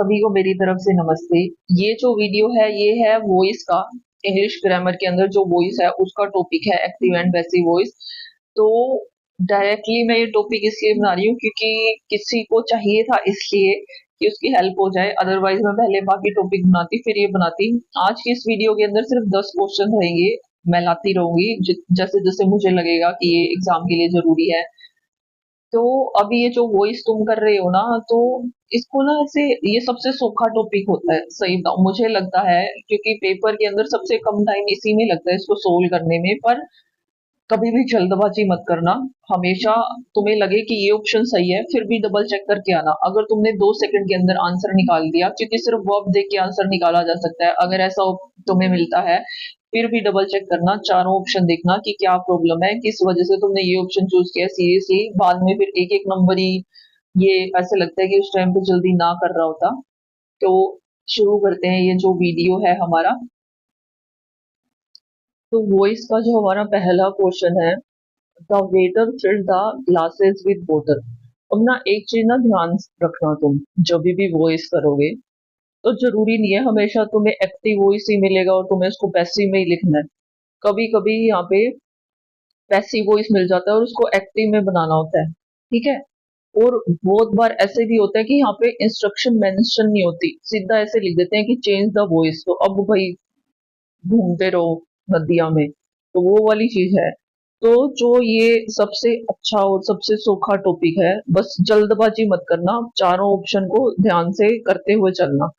सभी को मेरी तरफ से नमस्ते। ये जो वीडियो है ये है वॉइस का। इंग्लिश ग्रामर के अंदर जो वॉइस है उसका टॉपिक है एक्टिव एंड पैसिव वॉइस। तो डायरेक्टली मैं ये टॉपिक इसलिए बना रही हूँ क्योंकि किसी को चाहिए था, इसलिए कि उसकी हेल्प हो जाए। अदरवाइज मैं पहले बाकी टॉपिक बनाती फिर ये बनाती। आज की इस वीडियो के अंदर सिर्फ 10 क्वेश्चन रहेंगे। मैं लाती रहूंगी जैसे जैसे मुझे लगेगा कि ये एग्जाम के लिए जरूरी है। तो अभी ये जो वॉइस तुम कर रहे हो ना, तो इसको ना ऐसे, ये सबसे सूखा टॉपिक होता है, सही बताऊं मुझे लगता है, क्योंकि पेपर के अंदर सबसे कम टाइम इसी में लगता है इसको सोल्व करने में। पर कभी भी जल्दबाजी मत करना। हमेशा तुम्हें लगे कि ये ऑप्शन सही है फिर भी डबल चेक करके आना। अगर तुमने 2 सेकंड के अंदर आंसर निकाल दिया, क्योंकि सिर्फ वर्ब देख के आंसर निकाला जा सकता है, अगर ऐसा तुम्हें मिलता है फिर भी डबल चेक करना, चारों ऑप्शन देखना कि क्या प्रॉब्लम है, किस वजह से तुमने ये ऑप्शन चूज किया। सीरियसली बाद में फिर एक एक नंबर ही ये ऐसे लगता है कि उस टाइम पे जल्दी ना कर रहा होता। तो शुरू करते हैं ये जो वीडियो है हमारा। तो वॉइस का जो हमारा पहला क्वेश्चन है, the waiter filled the glasses with water. अब ना एक चीज ना ध्यान रखना, तुम जब भी वॉइस करोगे तो जरूरी नहीं है हमेशा तुम्हें एक्टिव वॉइस ही मिलेगा और तुम्हें उसको पैसिव में ही लिखना है। कभी कभी यहाँ पे पैसिव वॉइस मिल जाता है और उसको एक्टिव में बनाना होता है, ठीक है। और बहुत बार ऐसे भी होता है कि यहाँ पे इंस्ट्रक्शन मेंशन नहीं होती, सीधा ऐसे लिख देते हैं कि चेंज द वॉइस, तो अब भाई घूमते रहो नदिया में, तो वो वाली चीज है। तो जो ये सबसे अच्छा और सबसे सूखा टॉपिक है, बस जल्दबाजी मत करना, चारों ऑप्शन को ध्यान से करते हुए चलना।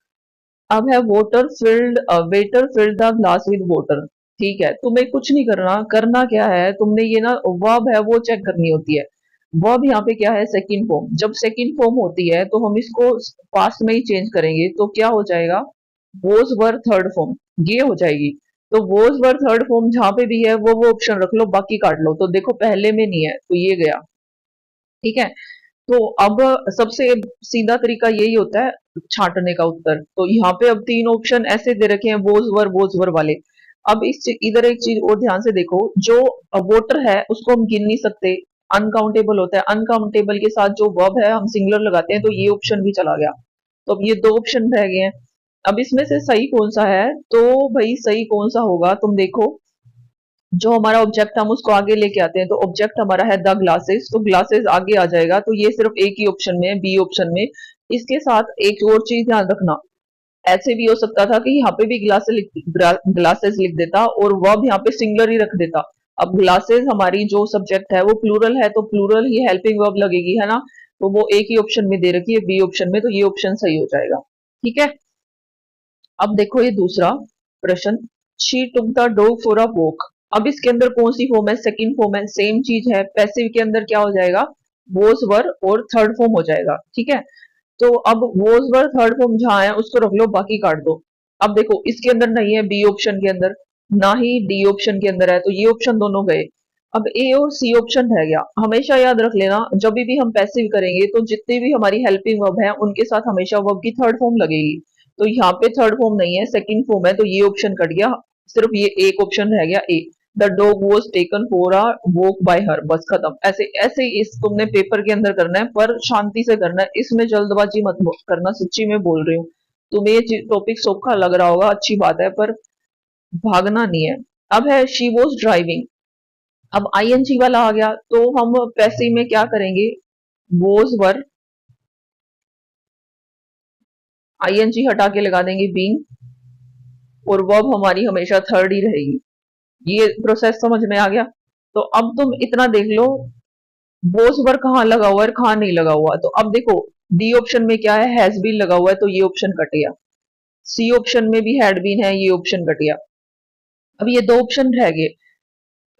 अब है water field, waiter filled the glass with water. ठीक है, तुम्हें कुछ नहीं करना। करना क्या है, तुमने ये ना वर्ब है वो चेक करनी होती है। वर्ब यहाँ पे क्या है, सेकंड फॉर्म। जब सेकंड फॉर्म होती है तो हम इसको पास्ट में ही चेंज करेंगे, तो क्या हो जाएगा, वोज वर थर्ड फॉर्म, ये हो जाएगी। तो वोज वर थर्ड फॉर्म जहां पे भी है वो ऑप्शन रख लो, बाकी काट लो। तो देखो पहले में नहीं है तो ये गया, ठीक है। तो अब सबसे सीधा तरीका यही होता है छांटने का उत्तर। तो यहाँ पे अब 3 ऑप्शन ऐसे दे रखे हैं, बोझ वर वाले। अब इधर एक चीज और ध्यान से देखो, जो वोटर है उसको हम गिन नहीं सकते, अनकाउंटेबल होता है। अनकाउंटेबल के साथ जो वर्ब है हम सिंगुलर लगाते हैं, तो ये ऑप्शन भी चला गया। तो अब ये 2 ऑप्शन रह गए हैं। अब इसमें से सही कौन सा है, तो भाई सही कौन सा होगा तुम देखो। जो हमारा ऑब्जेक्ट हम उसको आगे लेके आते हैं, तो ऑब्जेक्ट हमारा है द ग्लासेस, तो ग्लासेस आगे आ जाएगा। तो ये सिर्फ एक ही ऑप्शन में है, बी ऑप्शन में। इसके साथ एक और चीज ध्यान रखना, ऐसे भी हो सकता था कि यहाँ पे भी ग्लासेस लिख देता और वर्ब यहाँ पे सिंगुलर ही रख देता। अब ग्लासेस हमारी जो सब्जेक्ट है वो प्लूरल है, तो प्लूरल ही हेल्पिंग वर्ब लगेगी, है ना। तो वो एक ही ऑप्शन में दे रखी है, बी ऑप्शन में, तो ये ऑप्शन सही हो जाएगा, ठीक है। अब देखो ये दूसरा प्रश्न, she took the dog for a walk. अब इसके अंदर कौन सी फॉर्म है, सेकंड फॉर्म है, सेम चीज है। पैसिव के अंदर क्या हो जाएगा, वॉज वर और थर्ड फॉर्म हो जाएगा, ठीक है। तो अब वॉज वर थर्ड फॉर्म जहां है उसको रख लो, बाकी काट दो। अब देखो इसके अंदर नहीं है, बी ऑप्शन के अंदर, ना ही डी ऑप्शन के अंदर है, तो ये ऑप्शन दोनों गए। अब ए और सी ऑप्शन रह गया। हमेशा याद रख लेना, जब भी हम पैसिव करेंगे तो जितनी भी हमारी हेल्पिंग वर्ब है उनके साथ हमेशा वर्ब की थर्ड फॉर्म लगेगी। तो यहाँ पे थर्ड फॉर्म नहीं है, सेकंड फॉर्म है, तो ये ऑप्शन कट गया। सिर्फ ये एक ऑप्शन रह गया, A, the dog was taken for a walk by her, बस खत्म। ऐसे ऐसे इस तुमने पेपर के अंदर करना है, पर शांति से करना है, इसमें जल्दबाजी मत करना, सच्ची में बोल रही हूँ। तुम्हें ये टॉपिक सौखा लग रहा होगा, अच्छी बात है, पर भागना नहीं है। अब है शी वॉज ड्राइविंग। अब आईएनजी वाला आ गया, तो हम पैसिव में क्या करेंगे, वॉज वर, आईएनजी हटा के लगा देंगे बीइंग, और वर्ब हमारी हमेशा थर्ड ही रहेगी। ये प्रोसेस समझ में आ गया। तो अब तुम इतना देख लो, बोस वर्ब कहाँ लगा हुआ है, कहाँ नहीं लगा हुआ। तो अब देखो डी ऑप्शन में क्या है, हैज बीन लगा हुआ है, तो ये ऑप्शन कट गया। सी ऑप्शन में भी हैड बीन है, ये ऑप्शन कट गया। अब ये 2 ऑप्शन रह गए,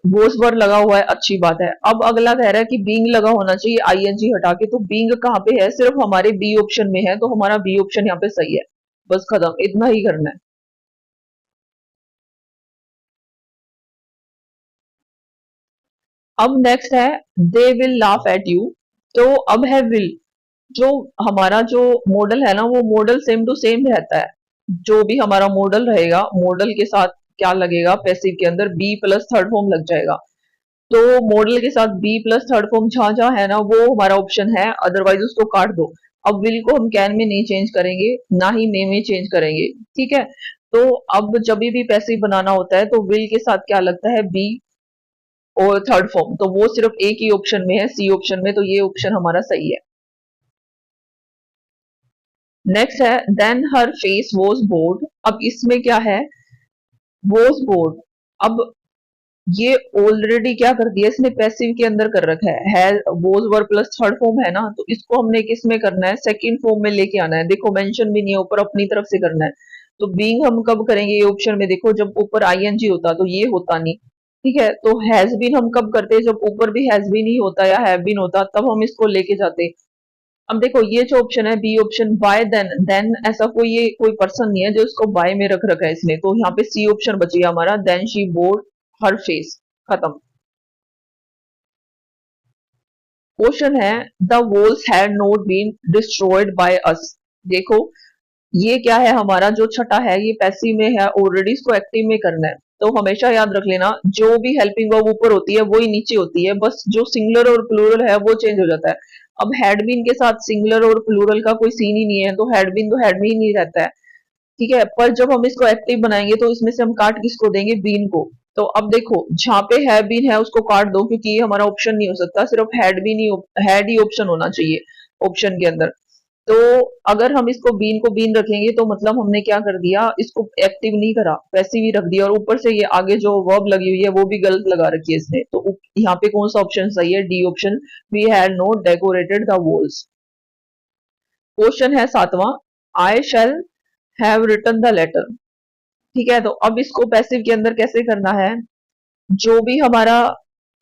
बोस वर्ब लगा हुआ है, अच्छी बात है। अब अगला कह रहा है कि बीइंग लगा होना चाहिए आईएनजी हटा के, तो बीइंग कहाँ पे है, सिर्फ हमारे बी ऑप्शन में है, तो हमारा बी ऑप्शन यहाँ पे सही है। बस खत्म, इतना ही करना है। अब नेक्स्ट है, they will laugh at you. तो अब है विल। जो हमारा जो मॉडल है ना, वो मॉडल सेम टू सेम रहता है। जो भी हमारा मॉडल रहेगा, मॉडल के साथ क्या लगेगा, पैसिव के अंदर बी प्लस थर्ड फॉर्म लग जाएगा। तो मॉडल के साथ बी प्लस थर्ड फॉर्म जहां जहां है ना, वो हमारा ऑप्शन है, अदरवाइज उसको काट दो। अब विल को हम कैन में नहीं चेंज करेंगे, ना ही में चेंज करेंगे, ठीक है। तो अब जब भी पैसिव बनाना होता है तो विल के साथ क्या लगता है, बी और थर्ड फॉर्म, तो वो सिर्फ एक ही ऑप्शन में है, सी ऑप्शन में, तो ये ऑप्शन हमारा सही है। नेक्स्ट है then her face was bored. अब इसमें क्या है, वॉज बोर्ड। अब ये ऑलरेडी क्या कर दिया इसने, पैसिव के अंदर कर रखा है was were plus third form है ना, तो इसको हमने किस में करना है, सेकंड फॉर्म में लेके आना है। देखो मेंशन भी नहीं है ऊपर, अपनी तरफ से करना है। तो बीइंग हम कब करेंगे ये ऑप्शन में, देखो जब ऊपर आईएनजी होता तो ये होता नहीं, ठीक है। तो हैज बीन हम कब करते हैं, जब ऊपर भी हैज बीन ही होता या हैव बीन होता तब हम इसको लेके जाते। अब देखो ये जो ऑप्शन है बी ऑप्शन, बाय देन ऐसा कोई ये कोई पर्सन नहीं है जो इसको बाय में रख रखा है इसने, तो यहाँ पे सी ऑप्शन बची हमारा, then she bored her face, खत्म। क्वेश्चन है the walls had not been destroyed by us. देखो ये क्या है हमारा जो छठा है, ये पैसिव में है ऑलरेडी, इसको एक्टिव में करना है। तो हमेशा याद रख लेना जो भी हेल्पिंग वर्ब ऊपर होती है वही नीचे होती है, बस जो सिंगुलर और प्लूरल है वो चेंज हो जाता है। अब हैड बीन के साथ सिंगुलर और प्लूरल का कोई सीन ही नहीं है, तो हैड बीन ही नहीं रहता है, ठीक है। पर जब हम इसको एक्टिव बनाएंगे तो इसमें से हम काट किसको देंगे, बीन को। तो अब देखो जहां पे है बीन है उसको काट दो, क्योंकि ये हमारा ऑप्शन नहीं हो सकता, सिर्फ हैड बीन ही, हैड ही ऑप्शन होना चाहिए ऑप्शन के अंदर। तो अगर हम इसको बीन रखेंगे तो मतलब हमने क्या कर दिया, इसको एक्टिव नहीं करा, पैसिव ही रख दिया, और ऊपर से ये आगे जो वर्ब लगी हुई है वो भी गलत लगा रखी है इसने। तो यहाँ पे कौन सा ऑप्शन सही है, D option, we had not decorated the walls. Question है सातवां, I shall have written the letter, ठीक है। तो अब इसको पैसिव के अंदर कैसे करना है, जो भी हमारा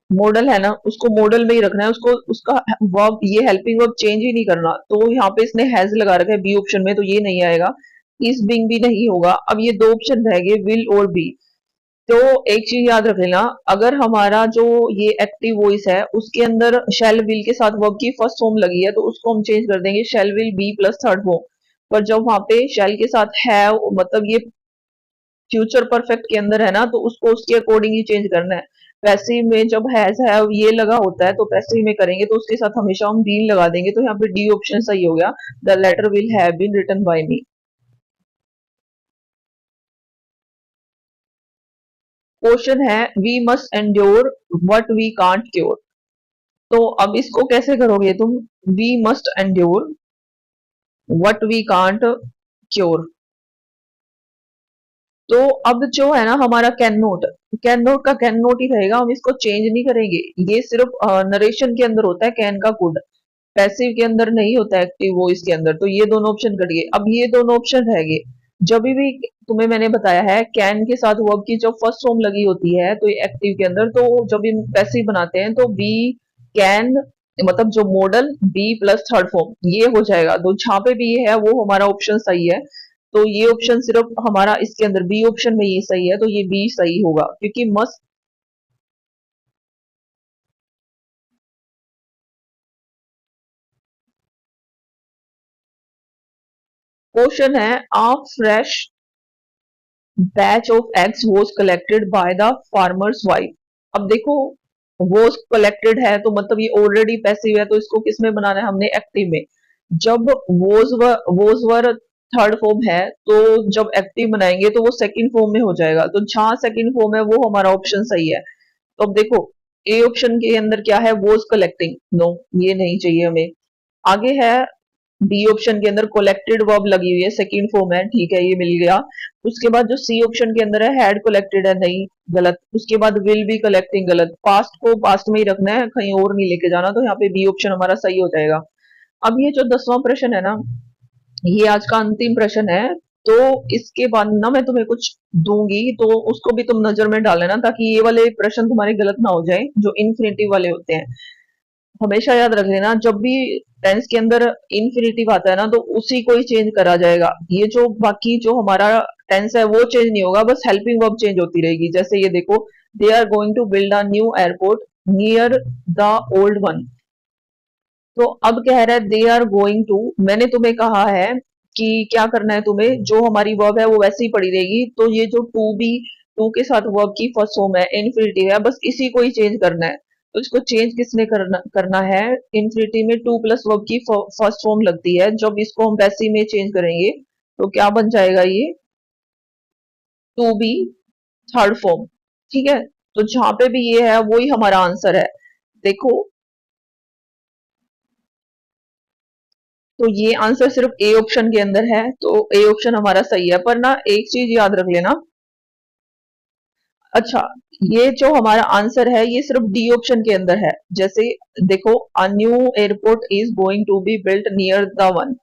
मॉडल है ना उसको मॉडल में ही रखना है, उसको उसका वर्ब, ये हेल्पिंग वर्ब चेंज ही नहीं करना। तो यहाँ पे इसने हैज लगा रखा है बी ऑप्शन में, तो ये नहीं आएगा, इस बिंग भी नहीं होगा। अब ये दो ऑप्शन रह गए, विल और बी। तो एक चीज याद रख लेना, अगर हमारा जो ये एक्टिव वॉइस है उसके अंदर शेल विल के साथ वर्ब की फर्स्ट फॉर्म लगी है तो उसको हम चेंज कर देंगे shall will be plus third form. पर जब वहां पे शेल के साथ है, मतलब ये फ्यूचर परफेक्ट के अंदर है ना, तो उसको उसके अकॉर्डिंग ही चेंज करना है। पैसिव में जब हैज हैव ये लगा होता है तो पैसिव में करेंगे तो उसके साथ हमेशा हम बीन लगा देंगे, तो यहाँ पे डी ऑप्शन सही हो गया, the letter will have been written by me. Question है we must endure what we can't cure. तो अब इसको कैसे करोगे तुम, we must endure what we can't cure. तो अब जो है ना हमारा कैन नोट का कैन नोट ही रहेगा, हम इसको चेंज नहीं करेंगे। ये सिर्फ नरेशन के अंदर होता है कैन का कुड, पैसिव के अंदर नहीं होता है एक्टिव वॉइस के अंदर। तो ये दोनों ऑप्शन कट गए, अब ये दोनों ऑप्शन रह गए। जब भी तुम्हें मैंने बताया है कैन के साथ वर्ब की जब फर्स्ट फॉर्म लगी होती है तो ये एक्टिव के अंदर, तो जब हम पैसिव बनाते हैं तो बी कैन, मतलब जो model be plus third form ये हो जाएगा। तो जहां पे भी ये है वो हमारा ऑप्शन सही है, तो ये ऑप्शन सिर्फ हमारा इसके अंदर बी ऑप्शन में ये सही है, तो ये बी सही होगा क्योंकि मस्ट। क्वेश्चन है a fresh batch of eggs was collected by the farmer's wife. अब देखो वॉज कलेक्टेड है तो मतलब ये ऑलरेडी पैसिव है, तो इसको किस में बनाना है हमने, एक्टिव में। जब वॉज वर थर्ड फॉर्म है तो जब एक्टिव बनाएंगे तो वो सेकंड फॉर्म में हो जाएगा, तो जहां सेकंड फॉर्म है वो हमारा ऑप्शन सही है। तो अब देखो ए ऑप्शन के अंदर क्या है, वॉज कलेक्टिंग, नो ये नहीं चाहिए हमें। आगे है डी ऑप्शन के अंदर कलेक्टेड वर्ब लगी हुई है, सेकंड फॉर्म है, ठीक है ये मिल गया। उसके बाद जो सी ऑप्शन के अंदर है हैड कलेक्टेड है, नहीं गलत। उसके बाद विल बी कलेक्टिंग, गलत। पास्ट को पास्ट में ही रखना है, कहीं और नहीं लेके जाना, तो यहाँ पे बी ऑप्शन हमारा सही हो जाएगा। अब ये जो 10वां प्रश्न है ना, ये आज का अंतिम प्रश्न है। तो इसके बाद ना मैं तुम्हें कुछ दूंगी तो उसको भी तुम नजर में डाल लेना, ताकि ये वाले प्रश्न तुम्हारे गलत ना हो जाए जो इन्फिनेटिव वाले होते हैं। हमेशा याद रख लेना जब भी टेंस के अंदर इन्फिनेटिव आता है ना तो उसी को ही चेंज करा जाएगा। ये जो बाकी जो हमारा टेंस है वो चेंज नहीं होगा, बस हेल्पिंग वर्ब चेंज होती रहेगी। जैसे ये देखो, they are going to build a new airport near the old one. तो अब कह रहा है दे आर गोइंग टू, मैंने तुम्हें कहा है कि क्या करना है तुम्हें, जो हमारी वर्ब है वो वैसे ही पड़ी रहेगी। तो ये जो टू बी, टू के साथ वर्ब की फर्स्ट फॉर्म है इन्फिनेटिव है, बस इसी को ही चेंज करना है। तो इसको चेंज किसने करना है? इन्फिनिटी में टू प्लस वर्ब की फर्स्ट फॉर्म लगती है, जब इसको हम पैसिव में चेंज करेंगे तो क्या बन जाएगा ये? To be third form. ठीक है, तो जहां पे भी ये है वही हमारा आंसर है। देखो, तो ये आंसर सिर्फ ए ऑप्शन के अंदर है, तो ए ऑप्शन हमारा सही है। पर ना एक चीज याद रख लेना। अच्छा, ये जो हमारा आंसर है ये सिर्फ डी ऑप्शन के अंदर है। जैसे देखो, a new airport is going to be built near the one.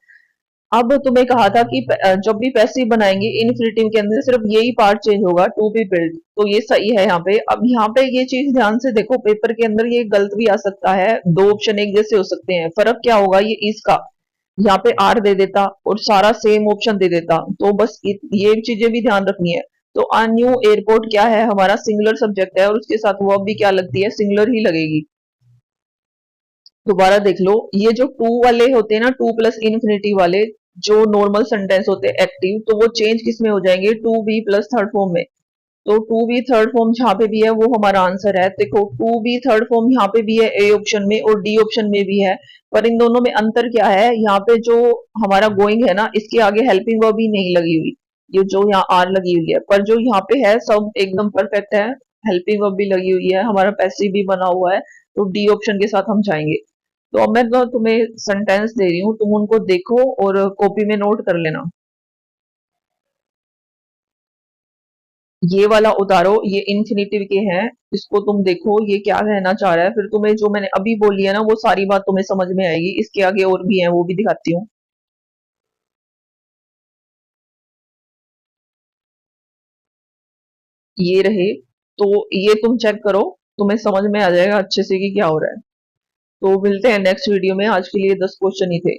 अब तुम्हें कहा था कि जब भी पैसिव बनाएंगे इन्फिनिटिव के अंदर सिर्फ यही पार्ट चेंज होगा, टू बी बिल्ट, तो ये सही है यहाँ पे। अब यहाँ पे ये चीज ध्यान से देखो, पेपर के अंदर ये गलत भी आ सकता है, दो ऑप्शन एक जैसे हो सकते हैं। फर्क क्या होगा ये इसका, यहाँ पे आर दे देता और सारा सेम ऑप्शन दे देता, तो बस ये चीजें भी ध्यान रखनी है। तो अ न्यू एयरपोर्ट क्या है? हमारा सिंगुलर सब्जेक्ट है और उसके साथ वर्ब भी क्या लगती है? सिंगुलर ही लगेगी। दोबारा देख लो, ये जो टू वाले होते हैं ना, टू प्लस इन्फिनिटी वाले, जो नॉर्मल सेंटेंस होते हैं एक्टिव, तो वो चेंज किस में हो जाएंगे? To be plus third form में। तो टू बी थर्ड फॉर्म जहां पे भी है वो हमारा आंसर है। देखो, टू बी थर्ड फॉर्म यहाँ पे भी है ए ऑप्शन में और डी ऑप्शन में भी है। पर इन दोनों में अंतर क्या है? यहाँ पे जो हमारा गोइंग है ना, इसके आगे हेल्पिंग वर्ब भी नहीं लगी हुई, ये जो यहाँ आर लगी हुई है। पर जो यहाँ पे है सब एकदम परफेक्ट है, हेल्पिंग वर्ब भी लगी हुई है, हमारा पैसिव भी बना हुआ है। तो डी ऑप्शन के साथ हम जाएंगे। तो अब मैं तो तुम्हें सेंटेंस दे रही हूँ, तुम उनको देखो और कॉपी में नोट कर लेना। ये वाला उतारो, ये इन्फिनिटिव के हैं, इसको तुम देखो ये क्या कहना चाह रहा है। फिर तुम्हें जो मैंने अभी बोली है ना वो सारी बात तुम्हें समझ में आएगी। इसके आगे और भी है, वो भी दिखाती हूँ। ये रहे, तो ये तुम चेक करो, तुम्हें समझ में आ जाएगा अच्छे से कि क्या हो रहा है। तो मिलते हैं नेक्स्ट वीडियो में, आज के लिए 10 क्वेश्चन ही थे।